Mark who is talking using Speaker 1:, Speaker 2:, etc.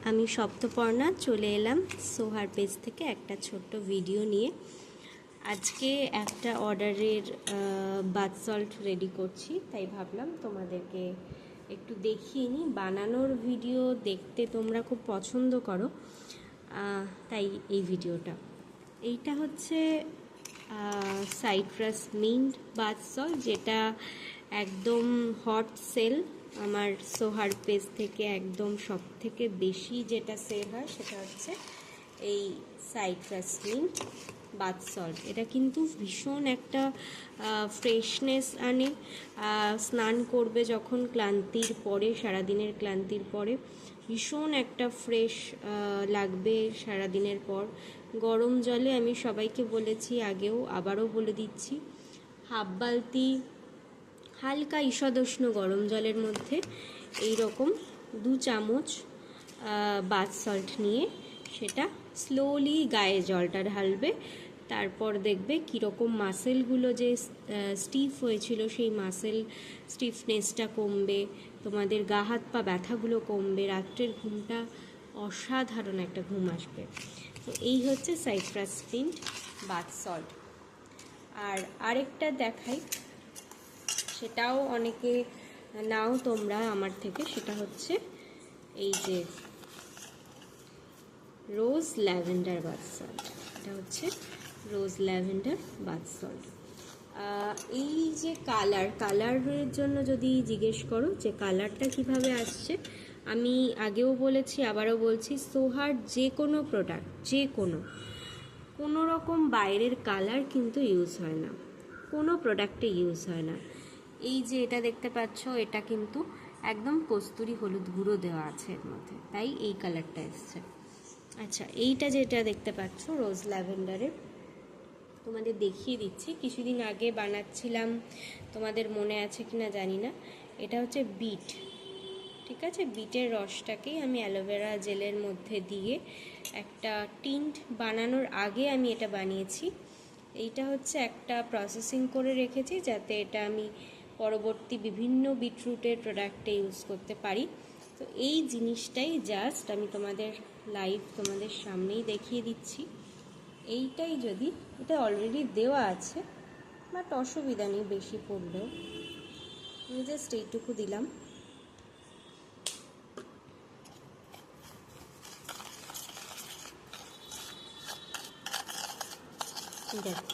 Speaker 1: আমি সপ্তপর্ণা চলে এলাম সোহার পেজ থেকে একটা ছোট্ট ভিডিও নিয়ে। আজকে একটা অর্ডারের বাথ সল্ট রেডি করছি, তাই ভাবলাম তোমাদেরকে একটু দেখিয়ে নিই। বানানোর ভিডিও দেখতে তোমরা খুব পছন্দ করো, তাই এই ভিডিওটা। এইটা হচ্ছে সাইট্রাস মিন্ট বাথ সল্ট, যেটা একদম হট সেল। আমার সোহার পেজ থেকে একদম সব থেকে বেশি যেটা সেল হয় সেটা হচ্ছে এই সাইট্রাস মিন্ট বাথ সল্ট। এটা কিন্তু ভীষণ একটা ফ্রেশনেস আনে। স্নান করবে যখন ক্লান্তির পরে, সারাদিনের ক্লান্তির পরে ভীষণ একটা ফ্রেশ লাগবে সারাদিনের পর। গরম জলে আমি সবাইকে বলেছি আগেও, আবারও বলে দিচ্ছি, হাফ বালতি হালকা ঈষদুষ্ণ গরম জলের মধ্যে এই রকম 2 চামচ বাথ সল্ট নিয়ে সেটা স্লোলি গায়ে জলটা ঢালবে। তারপর দেখবে কীরকম মাসেলগুলো যে স্টিফ হয়েছিল সেই মাসেল স্টিফনেসটা কমবে, তোমাদের গা হাত পা ব্যথাগুলো কমবে, রাত্রের ঘুমটা অসাধারণ একটা ঘুম আসবে। তো এই হচ্ছে সাইট্রাস মিন্ট বাথ সল্ট। আর আরেকটা দেখাই, সেটাও অনেকে নাও তোমরা আমার থেকে, সেটা হচ্ছে এই যে রোজ ল্যাভেন্ডার বাথ সল্ট। এটা হচ্ছে রোজ ল্যাভেন্ডার বাথ সল্ট। এই যে কালারের জন্য যদি জিজ্ঞেস করো যে কালারটা কিভাবে আসছে, আমি আগেও বলেছি আবারও বলছি, সোহার যে কোনো প্রোডাক্ট, যে কোনো রকম বাইরের কালার কিন্তু ইউজ হয় না, কোনো প্রোডাক্টে ইউজ হয় না। এই যে এটা দেখতে পাচ্ছ, এটা কিন্তু একদম কস্তুরি হলুদ গুঁড়ো দেওয়া আছে এর মধ্যে, তাই এই কালারটা এসছে। আচ্ছা, এইটা যেটা দেখতে পাচ্ছ রোজ ল্যাভেন্ডারের, তোমাদের দেখিয়ে দিচ্ছি। কিছুদিন আগে বানাচ্ছিলাম, তোমাদের মনে আছে কিনা জানি না। এটা হচ্ছে বিট, ঠিক আছে? বিটের রসটাকেই আমি অ্যালোভেরা জেলের মধ্যে দিয়ে একটা টিন্ট বানানোর আগে আমি এটা বানিয়েছি। এইটা হচ্ছে একটা প্রসেসিং করে রেখেছি যাতে এটা আমি পরবর্তী বিভিন্ন বিটরুটের প্রোডাক্টে ইউজ করতে পারি। তো এই জিনিসটাই জাস্ট আমি তোমাদের লাইভ তোমাদের সামনেই দেখিয়ে দিচ্ছি। এইটাই যদি, এটা অলরেডি দেওয়া আছে, বাট অসুবিধা নেই বেশি পড়লেও, আমি জাস্ট এইটুকু দিলাম। দেখো